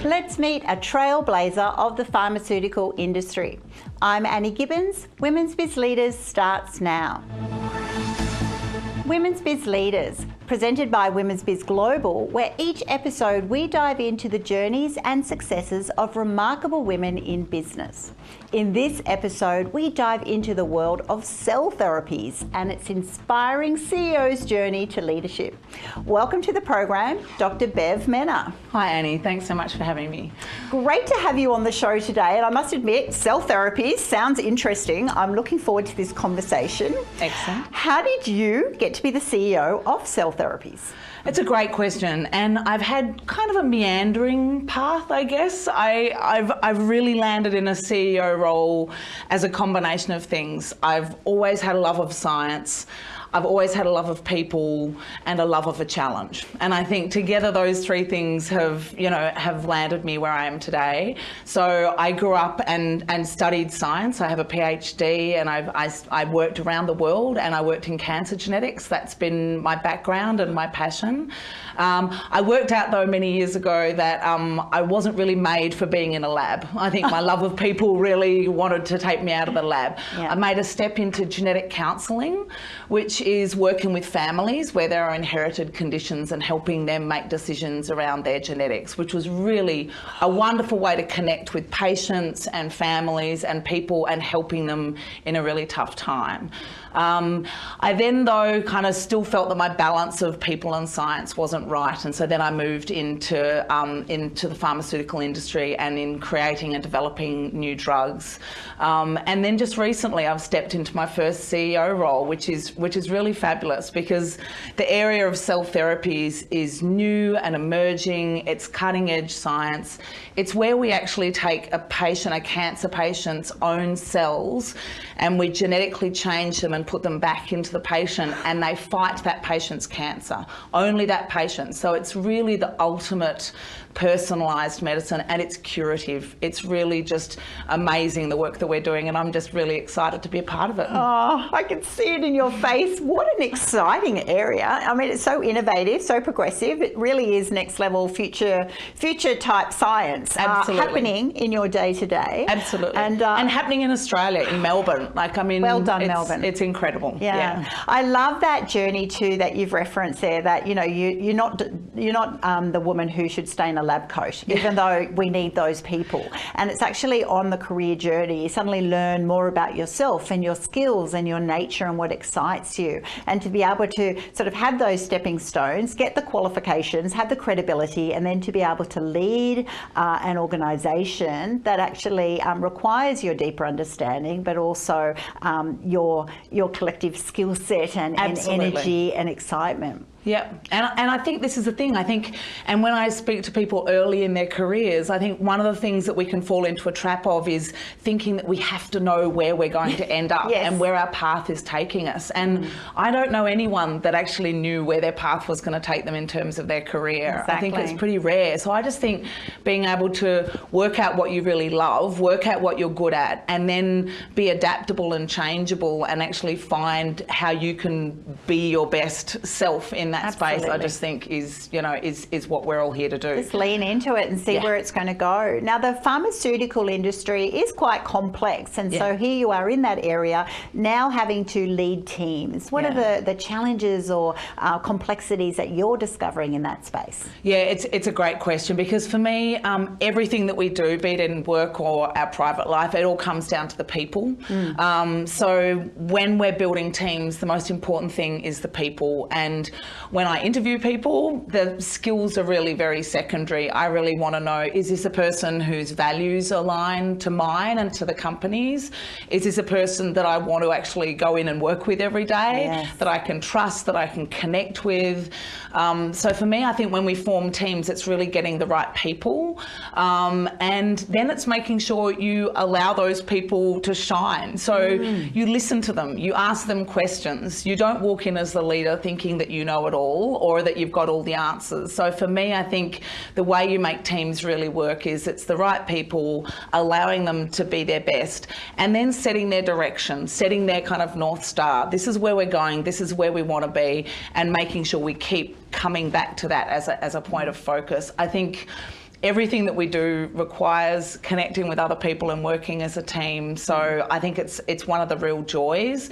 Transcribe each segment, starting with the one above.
Let's meet a trailblazer of the pharmaceutical industry. I'm Annie Gibbins. Women's Biz Leaders starts now. Women's Biz Leaders, presented by Women's Biz Global, where each episode we dive into the journeys and successes of remarkable women in business. In this episode, we dive into the world of cell therapies and its inspiring CEO's journey to leadership. Welcome to the program, Dr. Bev Menner. Hi Annie, thanks so much for having me. Great to have you on the show today, and I must admit, cell therapies sounds interesting. I'm looking forward to this conversation. Excellent. How did you get to be the CEO of Cell Therapies? It's a great question, and I've had kind of a meandering path, I guess. I've really landed in a CEO role as a combination of things. I've always had a love of science. I've always had a love of people and a love of a challenge. And I think together those three things have landed me where I am today. So I grew up and studied science. I have a PhD, and I worked around the world, and I worked in cancer genetics. That's been my background and my passion. I worked out though many years ago that I wasn't really made for being in a lab. I think my love of people really wanted to take me out of the lab. Yeah. I made a step into genetic counselling, which is working with families where there are inherited conditions and helping them make decisions around their genetics, which was really a wonderful way to connect with patients and families and people and helping them in a really tough time. I then though kind of still felt that my balance of people and science wasn't right, and so then I moved into the pharmaceutical industry and in creating and developing new drugs. And then just recently I've stepped into my first CEO role, which is really fabulous because the area of cell therapies is new and emerging. It's cutting edge science. It's where we actually take a cancer patient's own cells, and we genetically change them and put them back into the patient, and they fight that patient's cancer, only that patient. So it's really the ultimate personalised medicine, and it's curative. It's really just amazing, the work that we're doing, and I'm just really excited to be a part of it. Oh, I can see it in your face. What an exciting area. I mean, it's so innovative, so progressive. It really is next level future type science. Absolutely. Happening in your day to day. Absolutely. And happening in Australia, in Melbourne. Well done, Melbourne. It's incredible. Yeah. I love that journey too that you've referenced there, that you're not the woman who should stay in a lab coat, even though we need those people. And it's actually on the career journey. You suddenly learn more about yourself and your skills and your nature and what excites you. And to be able to sort of have those stepping stones, get the qualifications, have the credibility, and then to be able to lead an organisation that actually requires your deeper understanding, but also your collective skill set and energy and excitement. Yeah, and I think this is the thing, and when I speak to people early in their careers, I think one of the things that we can fall into a trap of is thinking that we have to know where we're going to end up and where our path is taking us. And I don't know anyone that actually knew where their path was going to take them in terms of their career. Exactly. I think it's pretty rare. So I just think being able to work out what you really love, work out what you're good at, and then be adaptable and changeable and actually find how you can be your best self in that space, I just think is what we're all here to do. Just lean into it and see where it's going to go. Now, the pharmaceutical industry is quite complex, and so here you are in that area now having to lead teams. What are the challenges or complexities that you're discovering in that space? Yeah, it's a great question, because for me, everything that we do, be it in work or our private life, it all comes down to the people. So when we're building teams, the most important thing is the people. And when I interview people, the skills are really very secondary. I really want to know, is this a person whose values align to mine and to the company's? Is this a person that I want to actually go in and work with every day, that I can trust, that I can connect with? So for me, I think when we form teams, it's really getting the right people. And then it's making sure you allow those people to shine. So you listen to them, you ask them questions. You don't walk in as the leader thinking that you know it all or that you've got all the answers. So for me, I think the way you make teams really work is it's the right people, allowing them to be their best, and then setting their direction, setting their kind of North Star. This is where we're going, this is where we want to be, and making sure we keep coming back to that as a point of focus. I think everything that we do requires connecting with other people and working as a team. So I think it's one of the real joys.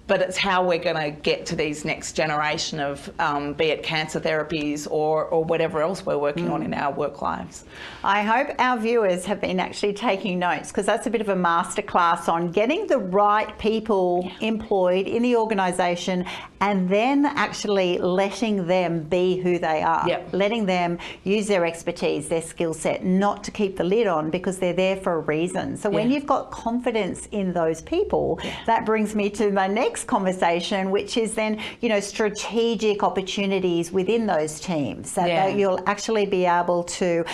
But it's how we're going to get to these next generation of, be it cancer therapies or whatever else we're working on in our work lives. I hope our viewers have been actually taking notes, because that's a bit of a masterclass on getting the right people employed in the organisation and then actually letting them be who they are, letting them use their expertise, their skill set, not to keep the lid on, because they're there for a reason. So when you've got confidence in those people, that brings me to my next conversation, which is then, you know, strategic opportunities within those teams, so that you'll actually be able to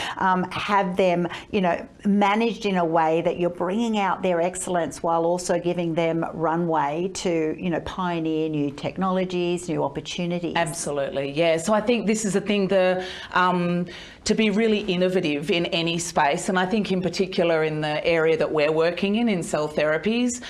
have them, you know, managed in a way that you're bringing out their excellence while also giving them runway to, you know, pioneer new technologies, new opportunities. Absolutely, yeah. So I think this is the thing, to be really innovative in any space, and I think in particular in the area that we're working in cell therapies,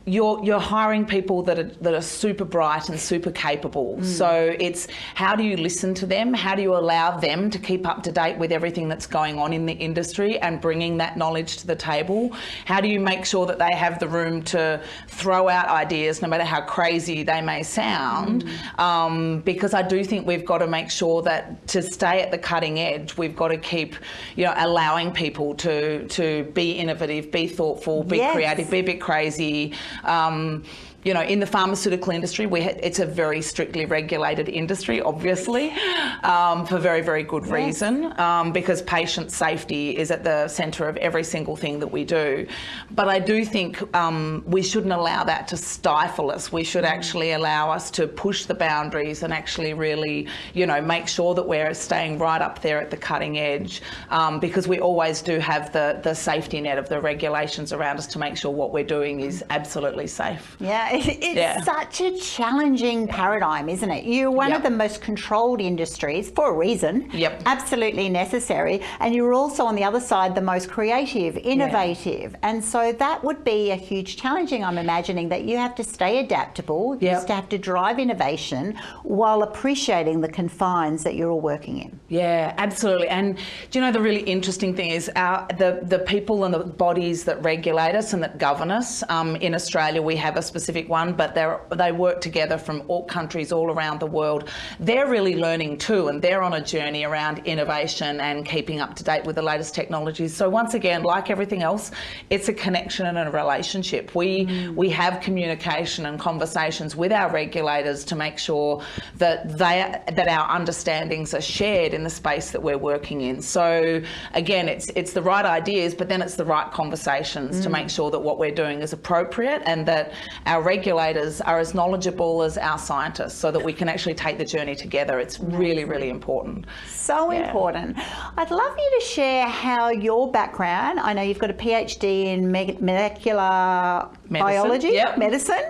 you're hiring people that are super bright and super capable. So it's how do you listen to them? How do you allow them to keep up to date with everything that's going on in the industry and bringing that knowledge to the table? How do you make sure that they have the room to throw out ideas, no matter how crazy they may sound? Because I do think we've got to make sure that to stay at the cutting edge, we've got to keep, you know, allowing people to be innovative, be thoughtful, be creative, be a bit crazy. You know, in the pharmaceutical industry, it's a very strictly regulated industry, obviously, for very, very good reason, because patient safety is at the centre of every single thing that we do. But I do think we shouldn't allow that to stifle us. We should actually allow us to push the boundaries and actually really, you know, make sure that we're staying right up there at the cutting edge, because we always do have the safety net of the regulations around us to make sure what we're doing is absolutely safe. Yeah, it's such a challenging paradigm, isn't it? You're one of the most controlled industries for a reason, absolutely necessary, and you're also on the other side the most creative, innovative, and so that would be a huge challenging, I'm imagining, that you have to stay adaptable, you just have to drive innovation while appreciating the confines that you're all working in. Yeah, absolutely. And do you know, the really interesting thing is the people and the bodies that regulate us and that govern us, in Australia we have a specific one, but they work together from all countries all around the world. They're really learning too, and they're on a journey around innovation and keeping up to date with the latest technologies. So once again, like everything else, it's a connection and a relationship. We have communication and conversations with our regulators to make sure that our understandings are shared in the space that we're working in. So again, it's the right ideas, but then it's the right conversations to make sure that what we're doing is appropriate and that our regulators are as knowledgeable as our scientists, so that we can actually take the journey together. It's really, really important. So important. I'd love you to share how your background, I know you've got a PhD in molecular biology, medicine,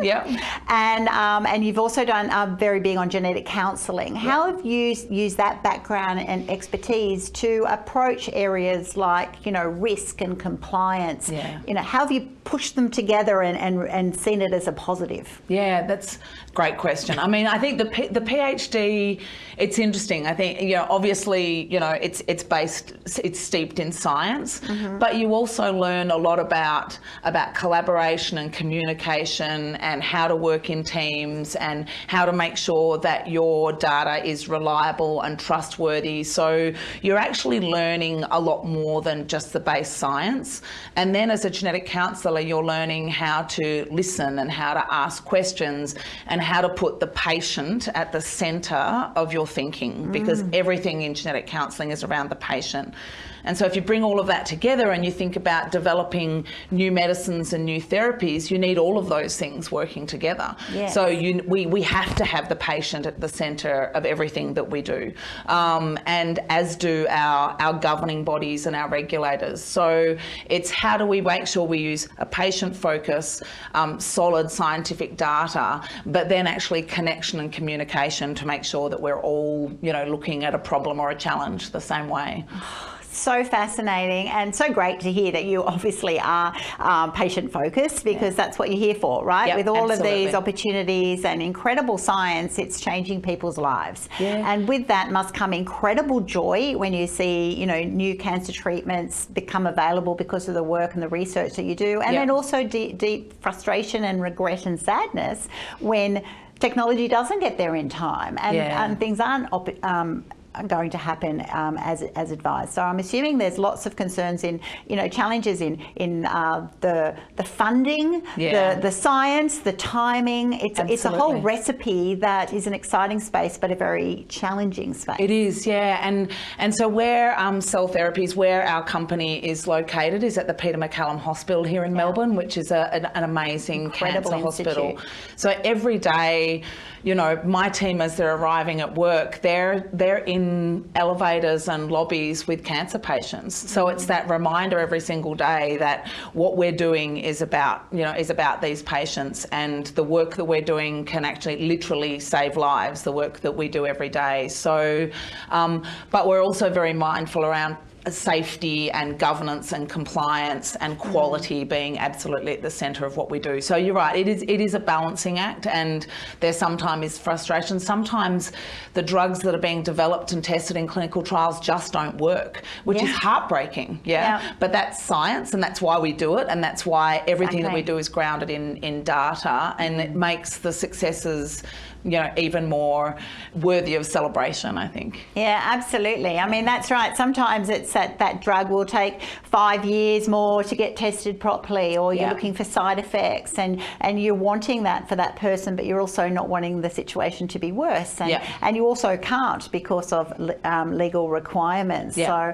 and you've also done very big on genetic counselling. How have you used that background and expertise to approach areas like, you know, risk and compliance? You know, how have you pushed them together and seen it as a positive? Yeah, that's a great question. I mean, I think the PhD, it's interesting. I think, you know, obviously, you know, it's steeped in science, but you also learn a lot about collaboration and communication and how to work in teams and how to make sure that your data is reliable and trustworthy. So you're actually learning a lot more than just the base science. And then as a genetic counsellor, you're learning how to listen and how to ask questions and how to put the patient at the centre of your thinking, because everything in genetic counselling is around the patient. And so if you bring all of that together and you think about developing new medicines and new therapies, you need all of those things working together. So we have to have the patient at the centre of everything that we do, and as do our governing bodies and our regulators. So it's how do we make sure we use a patient focus, solid scientific data, but then actually connection and communication to make sure that we're all, you know, looking at a problem or a challenge the same way. So fascinating, and so great to hear that you obviously are patient focused, because that's what you're here for, right? Yep, with all absolutely. of these opportunities and incredible science, it's changing people's lives. Yeah. And with that must come incredible joy when you see, you know, new cancer treatments become available because of the work and the research that you do, and Yep. then also deep frustration and regret and sadness when technology doesn't get there in time, and things aren't going to happen as advised. So I'm assuming there's lots of concerns in, you know, challenges in the funding, the science, the timing. It's a whole recipe that is an exciting space, but a very challenging space. It is, yeah, and so where Cell Therapies, where our company is located, is at the Peter MacCallum Hospital here in Melbourne, which is an amazing Incredible cancer hospital. institute. So every day, you know, my team, as they're arriving at work, they're in elevators and lobbies with cancer patients. So it's that reminder every single day that what we're doing is about these patients, and the work that we're doing can actually literally save lives, the work that we do every day. So, but we're also very mindful around safety and governance and compliance and quality being absolutely at the centre of what we do. So you're right, it is a balancing act, and there sometimes is frustration. Sometimes the drugs that are being developed and tested in clinical trials just don't work, which is heartbreaking, but that's science, and that's why we do it, and that's why everything that we do is grounded in data, and it makes the successes, you know, even more worthy of celebration, I think. Yeah, absolutely. I mean, that's right. Sometimes it's that drug will take 5 years more to get tested properly, or you're looking for side effects, and you're wanting that for that person, but you're also not wanting the situation to be worse. And you also can't because of legal requirements. So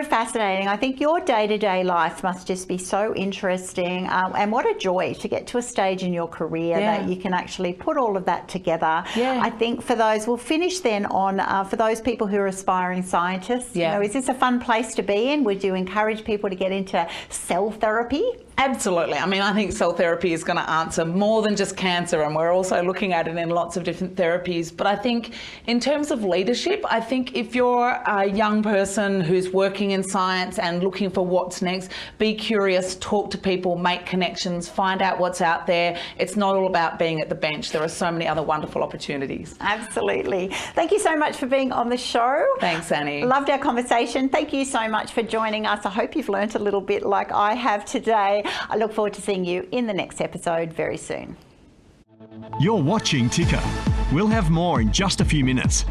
fascinating. I think your day-to-day life must just be so interesting, and what a joy to get to a stage in your career that you can actually put all of that together. I think for those, we'll finish then on for those people who are aspiring scientists, you know, is this a fun place to be in? Would you encourage people to get into cell therapy? Absolutely. I mean, I think cell therapy is going to answer more than just cancer, and we're also looking at it in lots of different therapies. But I think in terms of leadership, I think if you're a young person who's working in science and looking for what's next, be curious, talk to people, make connections, find out what's out there. It's not all about being at the bench. There are so many other wonderful opportunities. Absolutely. Thank you so much for being on the show. Thanks, Annie. Loved our conversation. Thank you so much for joining us. I hope you've learnt a little bit like I have today. I look forward to seeing you in the next episode very soon. You're watching Ticker. We'll have more in just a few minutes.